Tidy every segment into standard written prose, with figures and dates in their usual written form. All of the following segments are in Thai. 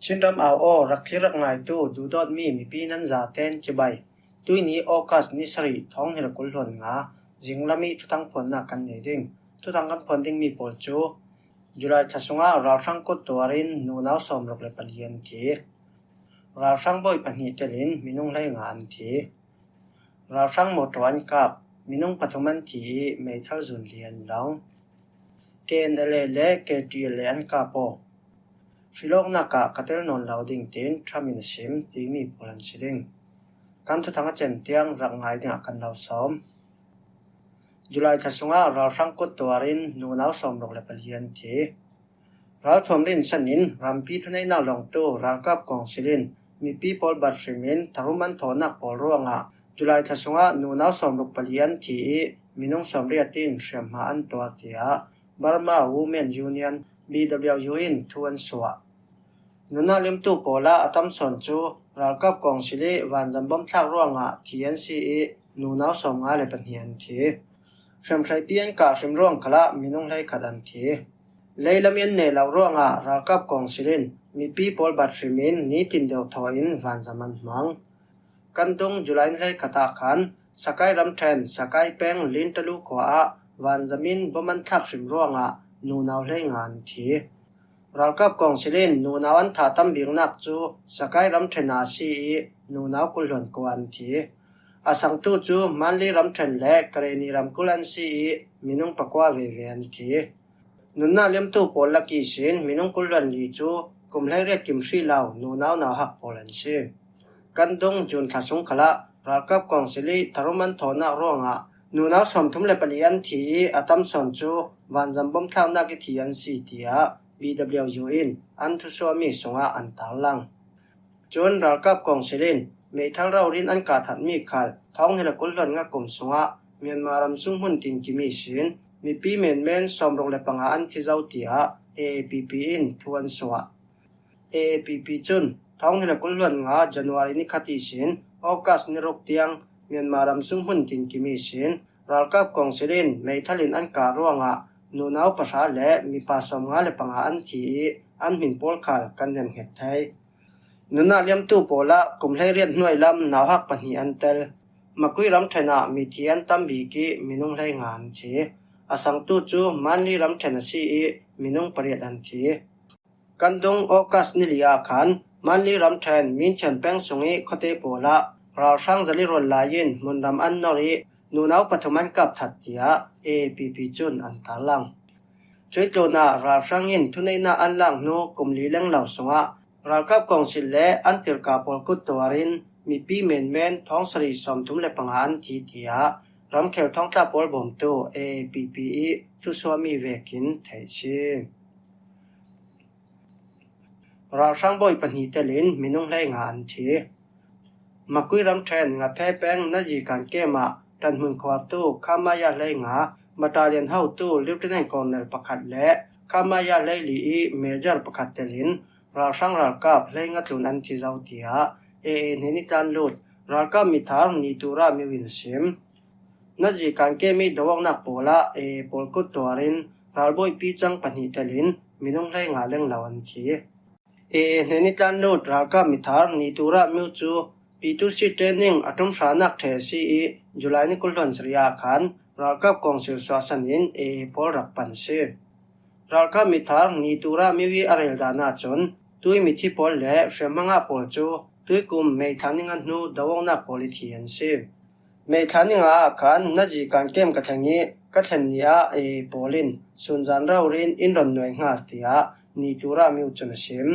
ชินรำเอาโอรักที่รักไงตู้ดูดอดมีปีนั้นจ่าเต้นจะใบตุยนี้โอคัสนิสรีท้องเฮลกุลหลนงาจิงละมีทุตังผลนักกันเนดิ้งทุตังกันผลดิ้งมีปอลจูจุลัยทัศงาเราช่างกดตัวรินนูนาวสมรกเลปเลียนทีเราช่างบ่อยปัญหิเตลินมินุงไลงานทีเราช่างหมดวันกับมินุงปัทมันทีเมทัลจุนเลียนหลังเกณฑ์เลเกตีเลียนกับโปชิโลกนักกัตเตลนนลาวดิ้งเต็นทรามินชิมตีมีพลันชิดิงกันทุทังเจนเตียงรังไงดิ้งกันลาวสอมจุลัยทัศงาเราช่างกดตัวรินนูนาวสมรกเลปเลียนทีเราทวมรินสนินรำปีทนายนาลงตู้รักกับกองศิลินมีปีปอลบัตรมินทารุมันถอนักปอลร่วงจุลัยทัศงานูนาวสมรกเปลียนทีมินุงสมเรียตินเชียมหาอันตัวเตียบาร์มาวูแมนยูเนียน BWU อินทวนสวะนุนาลิมตูโปลาอัตมสนจูรักกับกองศิลิวันจำบ่มทักร่วงTNCE นูนาวสมงาเลปันเฮียนทีเชียมใช้เปียนกาเชียมร่วงขละมินุงไลขัดันทีเลยละเมียนเนลาวร่วงรักกับกองศิลินมีปีปอลบัตรมินนี้ตินเดียวทออินวันจำมันมังกันตรงจุลัยไลขัดขันสกายรำเทนสกายแป้งลินตะลุขวาวันจำมินบ่มันทักเชียมร่วงนูนาวไลงานทีรักกับกองศิลินนูนาวันถาตั้มบิงนักจูสกายรำเทนาซีนูนาวกุลหลวนกวนทีอาสังตูจูมันลีรำเทนเล็กกรณีรำกุลันซีมินุงปะกว่าเวียนทีนุนนาเลี้ยมตู้ปอลลักอีสินมินุงกุลหลวนลีจูกุมไลเรียกกิมชีลาวนูนาวนาหักปอลันซีกันดงจุนทัศงขละรักกับกองศิลิทารุมันถอนักร่วงนูนาวสมทุมเลปเลียนทีอาตัมสนจูวันจำบ่มทางนักที่ยันซีเตียBWU อินอันทุสวามีสงอันตาลังจนรักกับกองศิลินเมทัลเรารินอันกาถัดมีขัดท้องเฮลกุลหลนงกุมสงเมียนมารำซุ่งหุ่นตินกิมีสินมีปีเมนสมรกเลปังอันที่เจ้าเตีย AAPP อินทวนสวะ AAPP จนท้องเฮลกุลหลนงจันวารีนิคติสินออกัสนิรกเตียงเมียนมารำซุ่งหุ่นตินกิมีสินรักกับกองศิลินเมทัลินอันการ่วงนูนาวภาษาและมีภาษางาเลปังอันทีอันหินปอลขัลกันเดิมเหตุไทยนุนาเลียมตู้โปละกุมให้เรียนหน่วยลำนาวหักปัญหาอันเตลมาคุยรำชนะมีเทียนตั้มบีกีมินุงไลงานทีอาสังตู้จูมันลีรำชนะซีมินุงปริยันทีกันดงโอกัสนิลิยาขันมันลีรำชนมินเชนแปงสงีคเตโปละเราช่างจะลิรอนลายินมุนรำอันนอรีนูนาวปัทมันกับทัดเตียAPP จุนอันตาลังช่วยตัวนาราช่างยินทุนนาอันลังนูกุมลีเลงเหล่าสงะรากับกองศิลและอันติรกาปอลกุตตัวรินมีปีเมนท้องสรีสมทุมเลปังอันทีเตียรำเขลท้องตาปอลบ่มตัว APP ทุสวามีเวกินไทยชีราช่างบ่อยปัญหิเตลินมินุงไลงานทีมาคุยรำแทนงาแพ้แป้งนาจีการเกมาตันมึงควาตู้ข้ามายาไลงามาตาเรียนเฮาตู้ลิฟต์ในกองเนลประคัดและข้ามายาไลลีเมเจอร์ประคัดเตลินราช่างรากับไลงัดลุนอันที่เจ้าเตียเนนิตันลุดรากับมิทาร์นิตูรามิวินซิมนาจีการเกมีดวงนักโปละปอลกุตตัวรินราบอยปีจังปัญหิเตลินมินุงไลงาเลงลาวันทีเนนิตันลุดรากับมิทาร์นิตูรามิวจูP2C training atum shanak thesi July ni kulhon sriya khan ralkap kongsil swasanin pol rakpan se ralkap mithar nitura miwi arel dana chon tui mithi pol le shemanga pol chu tui kum mei thaninga nu dawongna politian se mei thaninga khan naji kan kem ka thangi ka thannia polin sunjan raurin inron noi nga tia nitura miu chon sim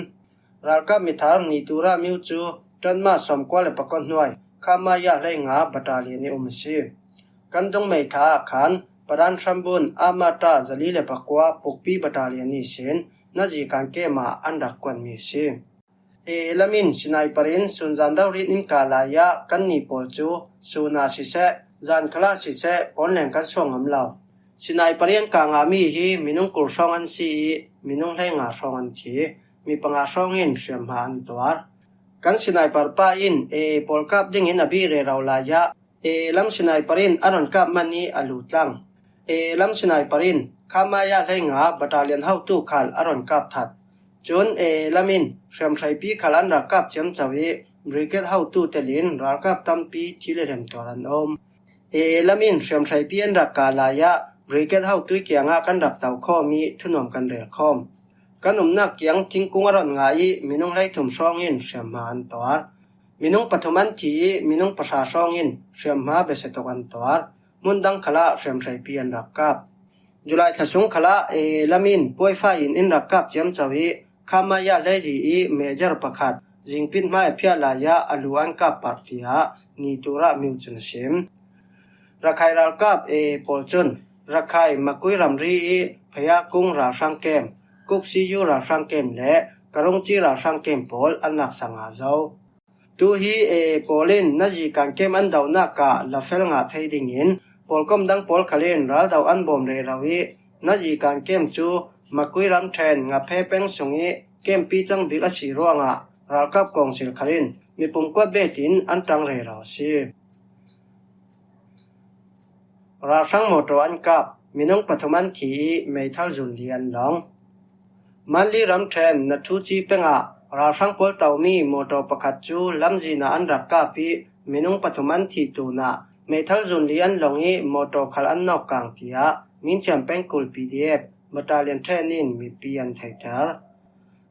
ralkap mithar nitura miu chuจนมาสมควรเลยประกอบหน่วยข้ามายาไลงาบัตาเลียนอุมซีกันตรงไม่ท้าขันประดานชัมบุนอามาตาจลีเลยประกอบปกปีบัตาเลียนนิเซนนาจีการเกมาอันดักกวนมีซีลามินสินายปรินสุนจันดาวรินินกาลายะกันนิโปจูสุนาสิเซจันคลาสิเซปอนแหลงกันส่งหำเหล่าสินายปรินกางามีฮีมินุงกุลช่องอันซีมินุงไลงาช่องอันทีมีปังอาช่องอินเสียมหานตัวกันสินายปารป้าอินปอลกับดิ้งอินอบีเรเราลายะลำสินายปรินอรอนกับมันนี้อลุตังลำสินายปรินข้ามายาไลงาบัตาเลียนเฮาตู้ขัลอรอนกับทัด จนละมินเชื่อมใช้ปีขลันรักกับเจียมเจ้าบริเกตเฮาตู้เตลินรักกับตั้มปีที่เล่มตัวรันอมละมินเชื่อมใช้ปีอันรักกาลายะบริเกตเฮาตู้เกียงอากันรักเต่าข้อมีทุนอมกันเรือคอมกันนักเกียงทิ้งกุ้งอรอนงายมีน้องไล่ถุ่มช่องอินเชื่อมมาอันตัวมีน้องปัทมันทีมีน้องประชาช่องอินเชื่อมมาเบสตกันตัวมุนดังขละเชื่อมใช้ปีอันรักกับจุลัยทศงขละละมินป่วยไฟอินรักกับเจียมเจ้าข้ามายาเลดีเมเจอร์ประคัดจิงปินมาเพียลายาอลูอันกับปาร์ติยานีตุระมิวจุนชิมรักใครรักกับปอลจุนรักใครมาคุยรำรีพยากุ้งราชังเกมกุกซียูราชังเกมและกรงจีราชังเกมปอลอันนักสังอาเจ้าตูฮีปอลินนาจีการเกมอันดาวนักกะลาเฟลงาไทยดิ่งอินปอลก็มดังปอลคาเลนรัลดาวอันบอมเรราวีนาจีการเกมจูมาคุยรำเทรนงาเพเป้งสงเกมปีจังบิกอสีรัวงะรัลกับกองสิลคาลินมีปุ่มกวดเบตินอันตังเรราซีราชังโมโตอันกับมีน้องปัทมันทีเมทัลจุนเลียนหลงมันลีรำเทรนนัทูจีเป็งะราชังปอลเตามีโมโตประคัดจูลำจีนาอันรักกับปีมีน้องปัทมันทีตูนาเมทัลจุนเลียนหลงโมโตขลันนอกกลางทียมินแชมเป้งกุลปีดีเอฟบัตาเลียนเทรนินมีปีอันไทเทอร์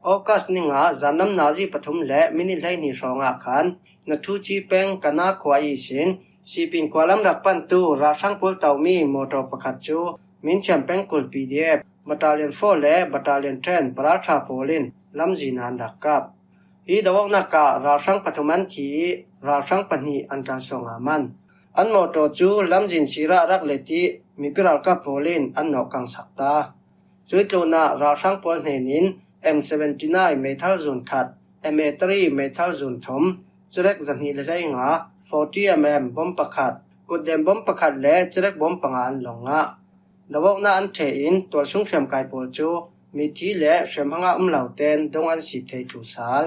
โอกัสนิงาจานำนาจีปฐุมและมินิไลนิสองอาคันนัทูจีเป็งกันนาควายสินสีปินควาลัมรักปันตูราชังปอลเตามีโมโตประคัดจูมินแชมเป้งกุลปีดีเอฟบัตาเลียนโฟและบัตาเลียนเทรนปราชาโพลินลำจีนานรักกับอีดาวนักการาชังปฐุมันทีราชังปนีอันจันสงอามันอันโมโตจูลำจีนศิระรักเลติมีพิรัลกับโพลินอันนอกกังสักตาจุดโลนาราชังปอลเฮนินM79 metal zone cut MA3 metal zone thom chirek zanhi le nga 40 mm bom pakhat kudem bom pakhat le chirek bom pangan longa dawok na an the in tol sung shem kai pol chu mi thi le shem hanga lauten dongan si thei thu sal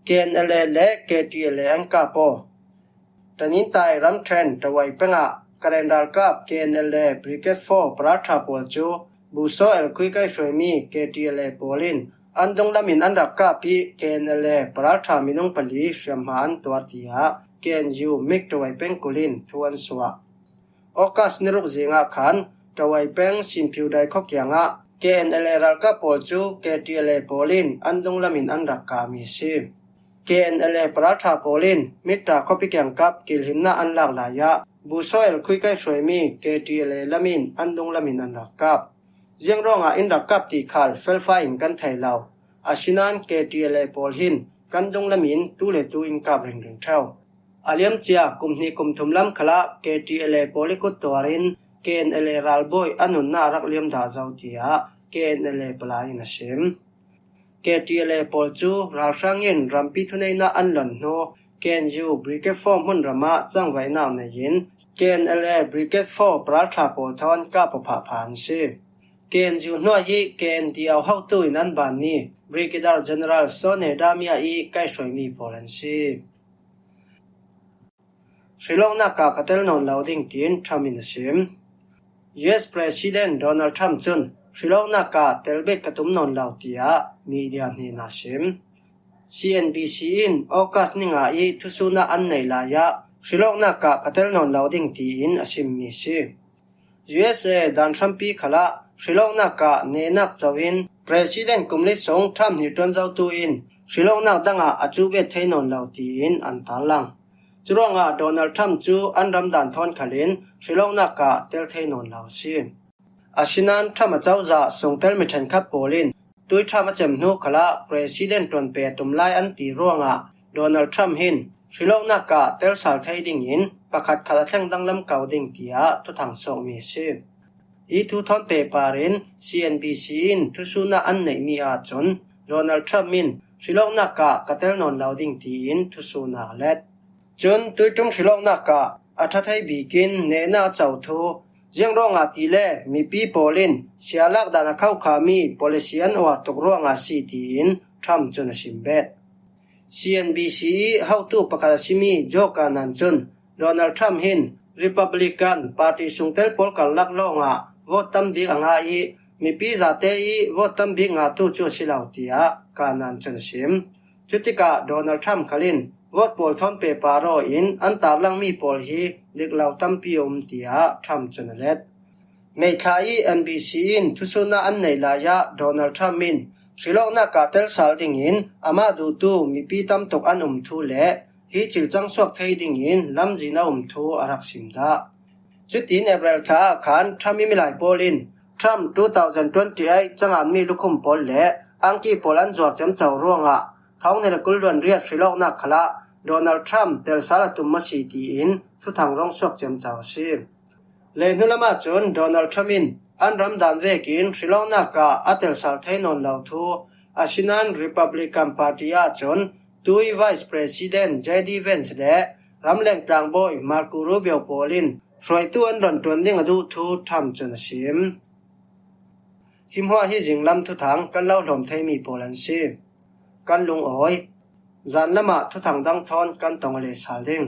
KNL le KTL an ka po tanin tai ram trend tawai penga calendar kap KNL brigade 4 pratha pol chu buso el kui kai shwemi KTL polin andong lamin anrak ka pi KNL paratha minung pali shramhan twartia KNU mik tawai peng kulin thuan swa okas niruk zinga khan tawai peng simphiu dai khokyanga KNL ralka polchu KTL polin andong lamin anrak ka mi si KNL paratha polin mita khopikyang kap kilhimna anlak laya buso el kui kai shwemi KTL lamin andong lamin anrak kap riêng ronga in đặc cấp tỷ khal felfa in kan thai lao asinan KTL polhin kan dong lamin tu le tu in kap ring ring thau aliam chia kumni kum thumlam khala KTL polikut torin KNL ralboy anun na rak liam da zau tia KNL palai na sim KTL polchu ralsangin rampi thunei na anlon no KNU brigade form hun rama changwai naw na yin KNL brigade 4 praltha pol thon ka pha phan si KNU no yi KNDL how to in an ban ni Brigadier General Sone Damia I kai shoi mi polansi Sri Lanka ka katel non loading tin terminasim US President Donald Trump chun Sri Lanka ka telbet katum non lautia media ni nasim CNBC in okas ninga I thusuna an nei la ya Sri Lanka ka katel non loading tin asim mi si USA dan Trumpi khala Sri Lanka ka nenak chawin President kumlit song Trump ni ton zau tu in Sri Lanka danga achube thainon lauti in antalang churonga Donald Trump chu anram dan thon khalin Sri Lanka ka tel thainon lausi asinan Trump chawza songtel mi than khap polin tui Trump chem nu khala President ton pe tumlai an ti ronga Donald Trump hin Sri Lanka ka tel sal thai ding in pakhat khala thleng danglam kauding tia thu thang song mi si I thu thon paperin CNBC in thusuna an nei mi a chon Donald Trump min Sri Lanka ka katel non loading ti in thusuna let chon tui tung Sri Lanka ka athathai bikin ne na chaw thu riêng ronga ti le mi pi polin sialak dana khau khami politician or tok ronga si ti in Trump chon simbet CNBC how to pakasimi joka nan chon Donald Trump hin Republican Party sungtel pol kalak longa vote tam bi anga I มีปีซาเตอีวอตัมบิงาตูจูสิลาวเตียกานันจันชิมจุติกาโดนัลด์ทรัมป์คลินวอตปอลทอนเปปาโรอินอันตาลังมีปอลฮีเด็กเหล่าตัมปิอมเตียทรัมป์จันเลตเมทาอี NBC อินทุสุนาอันในลายะโดนัลด์ทรัมป์มินสิลอกนักกาเตลซาลดิงอินอามาดูตูมีปีตัมตกอันทูเลฮีจิลจังสวกเทดิงอินลำจีนาทูอารักซิมดาจุดที่เอเบรลทาขันทรัมป์มีหลายปอลินทรัมป์2028จังอันมีลูกคุมปอลเล่อังกีปอลันจวกจำเจ้าร่วงะท้องในกุลดวนเรียดสิลอกนักขละโดนัลด์ทรัมป์เตลซาลตุมมาซีตีอินทุทางร่องสวกจำเจ้าซีเลนุลามาจนโดนัลด์ทรัมป์มินอันรำดานเวกินสิลอกนักกาอัตเตลซาลเทนอนลาวทูอาชินันริพับลิกันพาร์ตี้อาจนตุยไวส์ประธานเจดีเวนส์เล่รำแรงกลางบอยมาร์คูรูเบียวโปลินช่วยตัวอันรอนตวนดิ้งอดูทูทำจนชิมหิมหัวฮิจิงลำทุทางกันเล่าหลอมเทมีโปลันซีกันลุงอ้อยจันละมาทุทางดังทอนกันตองเลสาลิง